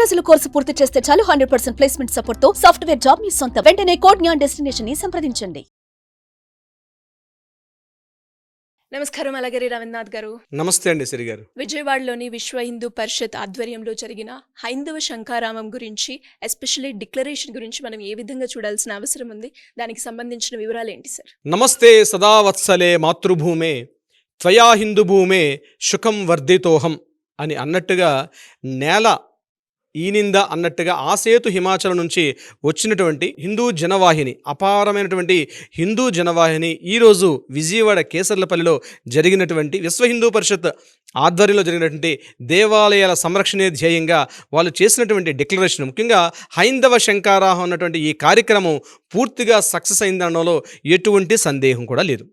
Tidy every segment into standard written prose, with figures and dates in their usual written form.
రోజుల కోర్సు పూర్తి చేస్తే చాలు 100% ప్లేస్మెంట్ సపోర్ట్ తో సాఫ్ట్వేర్ జాబ్ మీ సొంత. వెంటనే కోడ్ జ్ఞాన్ డెస్టినేషన్ ని సంప్రదించండి. నమస్కారం అలగిరి రవీంద్రనాథ్ గారు. నమస్తే అండి సిరి గారు. విజయవాడలోని విశ్వ హిందూ పరిషత్ ఆధ్వర్యంలో జరిగిన హైందవ శంఖారామం గురించి, ఎస్పెషల్లీ డిక్లరేషన్ గురించి మనం ఏ విధంగా చూడాల్సిన అవసరం ఉంది, దానికి సంబంధించిన వివరాలు ఏంటి సార్? నమస్తే సదా వత్సలే మాతృభూమే త్వయా హిందూ భూమే సుఖం వర్ధితోహం అని అన్నట్టుగా నేల ఈనింద అన్నట్టుగా ఆసేతు హిమాచలం నుంచి వచ్చినటువంటి హిందూ జనవాహిని, అపారమైనటువంటి హిందూ జనవాహిని ఈరోజు విజయవాడ కేసర్లపల్లిలో జరిగినటువంటి విశ్వ హిందూ పరిషత్ ఆధ్వర్యంలో జరిగినటువంటి దేవాలయాల సంరక్షణే ధ్యేయంగా వాళ్ళు చేసినటువంటి డిక్లరేషన్, ముఖ్యంగా హైందవ శంఖారావం అన్నటువంటి ఈ కార్యక్రమం పూర్తిగా సక్సెస్ అయిందనడంలో ఎటువంటి సందేహం కూడా లేదు.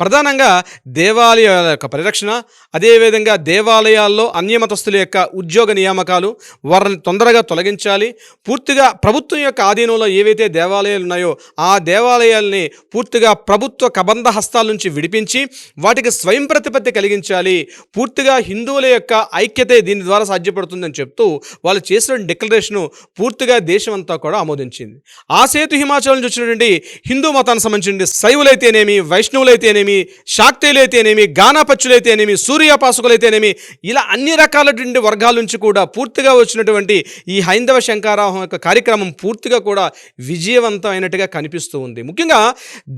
ప్రధానంగా దేవాలయాల యొక్క పరిరక్షణ, అదేవిధంగా దేవాలయాల్లో అన్యమతస్థుల యొక్క ఉద్యోగ నియామకాలు, వారిని తొందరగా తొలగించాలి. పూర్తిగా ప్రభుత్వం యొక్క ఆధీనంలో ఏవైతే దేవాలయాలు ఉన్నాయో ఆ దేవాలయాల్ని పూర్తిగా ప్రభుత్వ కబంధ హస్తాల నుంచి విడిపించి వాటికి స్వయం ప్రతిపత్తి కలిగించాలి. పూర్తిగా హిందువుల యొక్క ఐక్యతే దీని ద్వారా సాధ్యపడుతుందని చెప్తూ వాళ్ళు చేసిన డిక్లరేషను పూర్తిగా దేశమంతా కూడా ఆమోదించింది. ఆసేతు హిమాచలం నుంచి వచ్చినటువంటి హిందూ మతానికి సంబంధించిన శైవులైతేనేమి, వైష్ణవులైతేనేమి, శాక్తేయులైతేనేమి, గానాపచ్చులైతేనేమి, సూర్యాపాసకులైతేనేమి, ఇలా అన్ని రకాలటువంటి వర్గాల నుంచి కూడా పూర్తిగా వచ్చినటువంటి ఈ హైందవ శంఖారావం యొక్క కార్యక్రమం పూర్తిగా కూడా విజయవంతమైనట్టుగా కనిపిస్తూ ఉంది. ముఖ్యంగా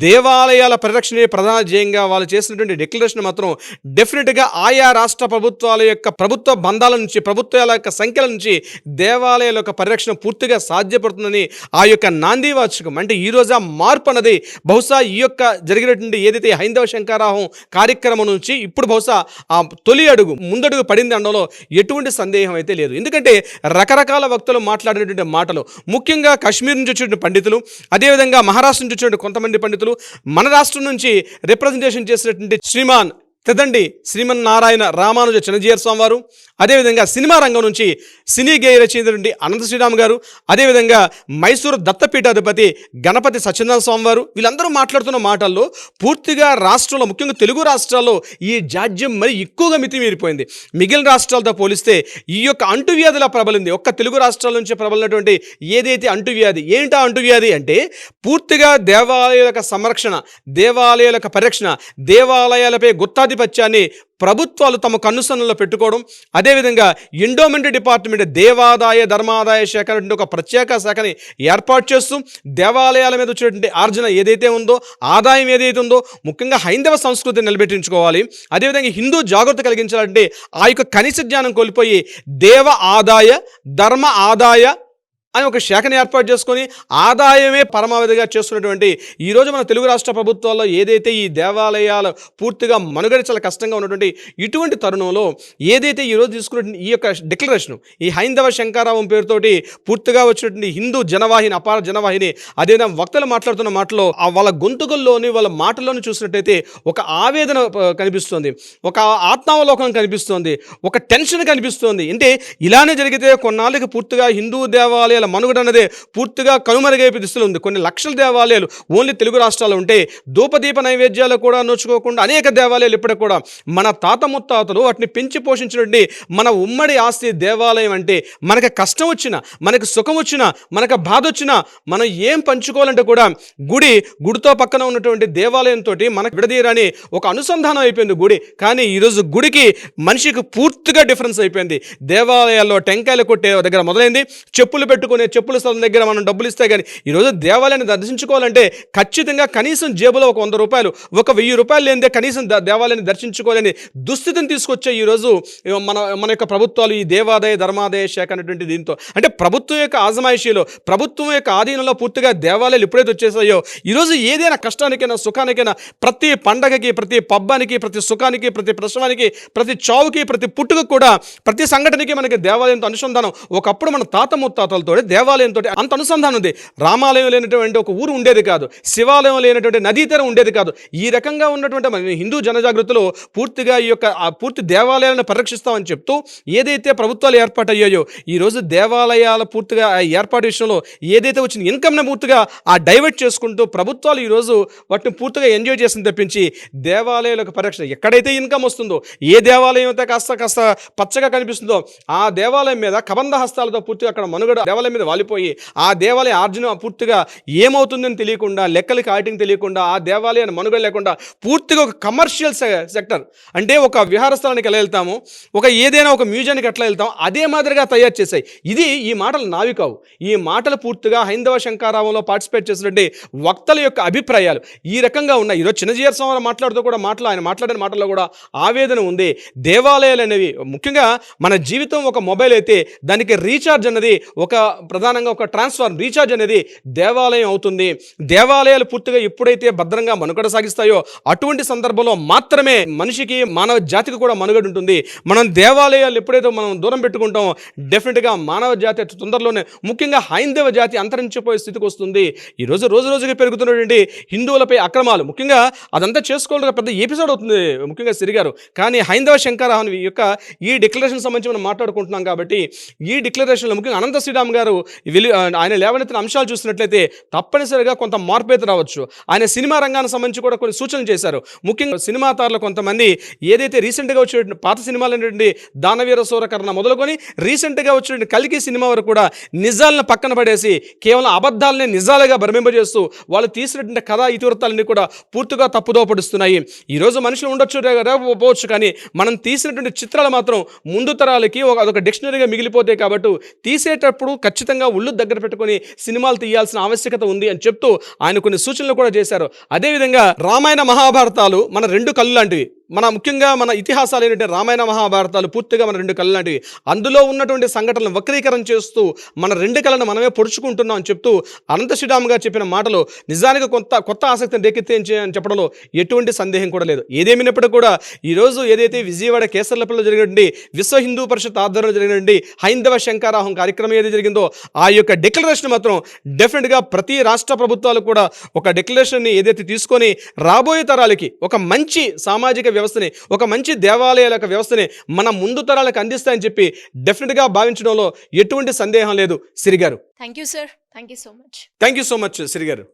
దేవాలయాల పరిరక్షణే ప్రధాన ధ్యేయంగా వాళ్ళు చేసినటువంటి డిక్లరేషన్ మాత్రం డెఫినెట్గా ఆయా రాష్ట్ర ప్రభుత్వాల యొక్క ప్రభుత్వ బంధాల నుంచి, ప్రభుత్వాల యొక్క సంఖ్యల నుంచి దేవాలయాల యొక్క పరిరక్షణ పూర్తిగా సాధ్యపడుతుందని ఆ యొక్క నాంది వాచకం. అంటే ఈరోజు ఆ మార్పు అన్నది బహుశా ఈ యొక్క జరిగినటువంటి ఏదైతే హైందవ శంఖారావం కార్యక్రమం నుంచి ఇప్పుడు బహుశా ఆ తొలి అడుగు ముందడుగు పడింది అనడంలో ఎటువంటి సందేహం అయితే లేదు. ఎందుకంటే రకరకాల వక్తలు మాట్లాడినటువంటి మాటలు, ముఖ్యంగా కాశ్మీర్ నుంచి వచ్చినటువంటి పండితులు, అదేవిధంగా మహారాష్ట్ర నుంచి వచ్చినటువంటి కొంతమంది పండితులు, మన రాష్ట్రం నుంచి రిప్రజెంటేషన్ చేసినటువంటి శ్రీమాన్ తెదండి శ్రీమన్నారాయణ రామానుజ చిన్నజీయర్ స్వామి వారు, అదేవిధంగా సినిమా రంగం నుంచి సినీ గేయ రచయిత అనంత శ్రీరామ్ గారు, అదేవిధంగా మైసూరు దత్తపీఠాధిపతి గణపతి సత్యనారాయణ స్వామి వారు, వీళ్ళందరూ మాట్లాడుతున్న మాటల్లో పూర్తిగా రాష్ట్రంలో, ముఖ్యంగా తెలుగు రాష్ట్రాల్లో ఈ జాడ్యం మరి ఎక్కువగా మితిమీరిపోయింది. మిగిలిన రాష్ట్రాలతో పోలిస్తే ఈ యొక్క అంటువ్యాధిలా ప్రబలింది. ఒక్క తెలుగు రాష్ట్రాల నుంచి ప్రబలినటువంటి ఏదైతే అంటువ్యాధి, ఏంటా అంటువ్యాధి అంటే పూర్తిగా దేవాలయాల యొక్క సంరక్షణ, దేవాలయాల యొక్క పరిరక్షణ, దేవాలయాలపై గుత్తాధిపత్యాన్ని ప్రభుత్వాలు తమ కన్నుసన్నలో పెట్టుకోవడం, అదేవిధంగా ఎండోమెంట్ డిపార్ట్మెంట్ దేవాదాయ ధర్మాదాయ శాఖ ఒక ప్రత్యేక శాఖని ఏర్పాటు చేస్తూ దేవాలయాల మీద వచ్చేటువంటి ఆర్జన ఏదైతే ఉందో, ఆదాయం ఏదైతే ఉందో, ముఖ్యంగా హైందవ సంస్కృతిని నిలబెట్టించుకోవాలి. అదేవిధంగా హిందూ జాగృతి కలిగించాలంటే ఆ యొక్క కనీస జ్ఞానం కోల్పోయి దేవ ఆదాయ ధర్మ ఆదాయ అని ఒక శాఖను ఏర్పాటు చేసుకొని ఆదాయమే పరమావధిగా చేస్తున్నటువంటి ఈరోజు మన తెలుగు రాష్ట్ర ప్రభుత్వాల్లో ఏదైతే ఈ దేవాలయాలు పూర్తిగా మనుగడ చాలా కష్టంగా ఉన్నటువంటి ఇటువంటి తరుణంలో ఏదైతే ఈరోజు తీసుకున్నటువంటి ఈ యొక్క డిక్లరేషన్, ఈ హైందవ శంఖారావం పేరుతోటి పూర్తిగా వచ్చినటువంటి హిందూ జనవాహిని, అపార జనవాహిని, అదేవిధంగా వక్తలు మాట్లాడుతున్న మాటలో వాళ్ళ గొంతుకల్లోని, వాళ్ళ మాటల్లోని చూసినట్టయితే ఒక ఆవేదన కనిపిస్తుంది, ఒక ఆత్మావలోకనం కనిపిస్తుంది, ఒక టెన్షన్ కనిపిస్తుంది. అంటే ఇలానే జరిగితే కొన్నాళ్ళకి పూర్తిగా హిందూ దేవాలయాల మనుగడ అన్నదే పూర్తిగా కనుమరుగైపోయే దిశలో ఉంది. కొన్ని లక్షల దేవాలయాలు ఓన్లీ తెలుగు రాష్ట్రాల్లో ఉంటే ధూపదీప నైవేద్యాలు కూడా నోచుకోకుండా అనేక దేవాలయాలు ఇప్పటికి కూడా మన తాత ముత్తాతలు వాటిని పెంచి పోషించినటువంటి మన ఉమ్మడి ఆస్తి దేవాలయం. అంటే మనకి కష్టం వచ్చినా, మనకి సుఖం వచ్చినా, మనకు బాధ వచ్చినా మనం ఏం పంచుకోవాలంటే కూడా గుడితో పక్కన ఉన్నటువంటి దేవాలయంతో మనకు విడదీయరని ఒక అనుసంధానం అయిపోయింది గుడి. కానీ ఈరోజు గుడికి మనిషికి పూర్తిగా డిఫరెన్స్ అయిపోయింది. దేవాలయాల్లో టెంకాయలు కొట్టే దగ్గర మొదలైంది, చెప్పులు పెట్టుకునే చెప్పుల స్థలం దగ్గర మనం డబ్బులు ఇస్తే కానీ ఈరోజు దేవాలయాన్ని దర్శించుకోవాలంటే ఖచ్చితంగా కనీసం జేబులో ఒక 100 రూపాయలు, ఒక 1000 రూపాయలు లేనిదే కనీసం దేవాలయాన్ని దర్శించుకోవాలని దుస్థితిని తీసుకొచ్చే ఈరోజు మన యొక్క ప్రభుత్వాలు, ఈ దేవాదాయ ధర్మాదాయ శాఖ అనేటువంటి దీంతో. అంటే ప్రభుత్వం యొక్క ఆజమాయిషీలో, ప్రభుత్వం యొక్క ఆధీనంలో పూర్తిగా దేవాలయాలు ఎప్పుడైతే వచ్చేసాయో ఈరోజు ఏదైనా కష్టానికైనా సుఖానికైనా, ప్రతి పండగకి, ప్రతి పబ్బానికి, ప్రతి సుఖానికి, ప్రతి ప్రసవానికి, ప్రతి చావుకి, ప్రతి పుట్టుకు కూడా, ప్రతి సంఘటనకి మనకి దేవాలయంతో అనుసంధానం. ఒకప్పుడు మన తాత ముత్తాతలతో దేవాలయంతో అంత అనుసంధానం ఉంది. రామాలయం లేనటువంటి ఒక ఊరు ఉండేది కాదు, శివాలయం లేనటువంటి నదీ తీరం ఉండేది కాదు. ఈ రకంగా ఉన్నటువంటి మన హిందూ జనజాగృతిలో పూర్తిగా ఈ యొక్క పూర్తి దేవాలయాలను పరిరక్షిస్తామని చెప్తూ ఏదైతే ప్రభుత్వాలు ఏర్పాటయ్యాయో ఈరోజు దేవాలయాల పూర్తిగా ఏర్పాటు విషయంలో ఏదైతే వచ్చిన ఇన్కమ్ని పూర్తిగా డైవర్ట్ చేసుకుంటూ ప్రభుత్వాలు ఈరోజు వాటిని పూర్తిగా ఎంజాయ్ చేసింది తప్పించి దేవాలయాలకు పరిరక్షణ ఎక్కడైతే ఇన్కమ్ వస్తుందో, ఏ దేవాలయం అయితే కాస్త పచ్చగా కనిపిస్తుందో ఆ దేవాలయం మీద కబంధ హస్తాలతో పూర్తిగా అక్కడ మనుగడ దేవాలయం మీద వాలిపోయి ఆ దేవాలయ ఆర్జన పూర్తిగా ఏమవుతుందని తెలియకుండా, లెక్కలకి ఆడిటింగ్ తెలియకుండా, ఆ దేవాలయాన్ని మనుగడ లేకుండా పూర్తిగా ఒక కమర్షియల్ సెక్టర్ అంటే ఒక విహార స్థలానికి ఎలా వెళ్తాము, ఏదైనా ఒక మ్యూజియానికి ఎట్లా వెళ్తాం అదే మాదిరిగా తయారు చేశాయి. ఈ మాటలు నావి కావు. ఈ మాటలు పూర్తిగా హైందవ శంకారావంలో పార్టిసిపేట్ చేసినటువంటి వక్తల యొక్క అభిప్రాయాలు ఈ రకంగా ఉన్నాయి. ఈరోజు చిన్నజీయర్ స్వామి మాట్లాడుతూ కూడా ఆయన మాట్లాడిన మాటల్లో కూడా ఆవేదన ఉంది. దేవాలయాలు అనేవి ముఖ్యంగా మన జీవితం ఒక మొబైల్ అయితే దానికి రీఛార్జ్ అనేది ప్రధానంగా ఒక ట్రాన్స్ఫార్మ్ రీఛార్జ్ అనేది దేవాలయం అవుతుంది. దేవాలయాలు పూర్తిగా ఎప్పుడైతే భద్రంగా మనుగడ సాగిస్తాయో అటువంటి సందర్భంలో మాత్రమే మనిషికి, మానవ జాతికి కూడా మనుగడ ఉంటుంది. మనం దేవాలయాలు ఎప్పుడైతే మనం దూరం పెట్టుకుంటామో డెఫినెట్గా మానవ జాతి తొందరలోనే, ముఖ్యంగా హైందవ జాతి అంతరించిపోయే స్థితికి వస్తుంది. ఈరోజు రోజు రోజుకి పెరుగుతున్నటువంటి హిందువులపై అక్రమాలు, ముఖ్యంగా అదంతా చేసుకోవడం పెద్ద ఎపిసోడ్ అవుతుంది ముఖ్యంగా సిరిగారు. కానీ హైందవ శంకరాహన్ యొక్క ఈ డిక్లరేషన్ సంబంధించి మనం మాట్లాడుకుంటున్నాం కాబట్టి ఈ డిక్లరేషన్లో ముఖ్యంగా అనంత శ్రీరామ్ గారు ఆయన లేవనెత్తిన అంశాలు చూసినట్లయితే తప్పనిసరిగా కొంత మార్పు అయితే రావచ్చు. ఆయన సినిమా రంగానికి సంబంధించి కూడా కొన్ని సూచనలు చేశారు. ముఖ్యంగా సినిమా తారలు కొంతమంది ఏదైతే రీసెంట్గా వచ్చే పాత సినిమాలు ఏంటంటే దానవీర సూరకర్ణ మొదలుకొని రీసెంట్గా వచ్చిన కల్కి సినిమా వరకు కూడా నిజాలను పక్కన పడేసి కేవలం అబద్ధాలనే నిజాలుగా భ్రమింపజేస్తూ వాళ్ళు తీసినటువంటి కథా ఇతివృత్తాలన్నీ కూడా పూర్తిగా తప్పుదో పడుస్తున్నాయి. ఈరోజు మనుషులు ఉండొచ్చు పోవచ్చు, కానీ మనం తీసినటువంటి చిత్రాలు మాత్రం ముందు తరాలకి అదొక డిక్షనరీగా మిగిలిపోతాయి. కాబట్టి తీసేటప్పుడు ఖచ్చితంగా ఒళ్ళు దగ్గర పెట్టుకొని సినిమాలు తీయాల్సిన ఆవశ్యకత ఉంది అని చెప్తూ ఆయన కొన్ని సూచనలు కూడా చేశారు. అదేవిధంగా రామాయణ మహాభారతాలు మన రెండు కళ్ళు లాంటివి. ముఖ్యంగా మన ఇతిహాసాలు ఏంటంటే రామాయణ మహాభారతాలు పూర్తిగా మన రెండు కళ్ళు లాంటివి. అందులో ఉన్నటువంటి సంఘటనలు వక్రీకరణ చేస్తూ మన రెండు కళ్ళను మనమే పొడుచుకుంటున్నాం అని చెప్తూ అనంత శ్రీరామ్ గారు చెప్పిన మాటలు నిజానికి కొత్త ఆసక్తిని రేకెత్తించే అని చెప్పడంలో ఎటువంటి సందేహం కూడా లేదు. ఏదేమైనప్పటికీ కూడా ఈరోజు ఏదైతే విజయవాడ కేసర్లపల్లిలో జరిగినటువంటి విశ్వ హిందూ పరిషత్ ఆధ్వర్యంలో జరిగినటువంటి హైందవ శంకారాహం కార్యక్రమం ఏది జరిగిందో ఆ యొక్క డిక్లరేషన్ మాత్రం డెఫినెట్గా ప్రతి రాష్ట్ర ప్రభుత్వాలు కూడా ఒక డిక్లరేషన్ని ఏదైతే తీసుకొని రాబోయే తరాలకి ఒక మంచి సామాజిక వ్యవస్థని, ఒక మంచి దేవాలయాల యొక్క వ్యవస్థని మన ముందు తరాలకు అందిస్తాయని చెప్పి డెఫినెట్గా భావించడంలో ఎటువంటి సందేహం లేదు. సిరిగారు, thank you sir. Thank you so much. Thank you so much సిరిగారు.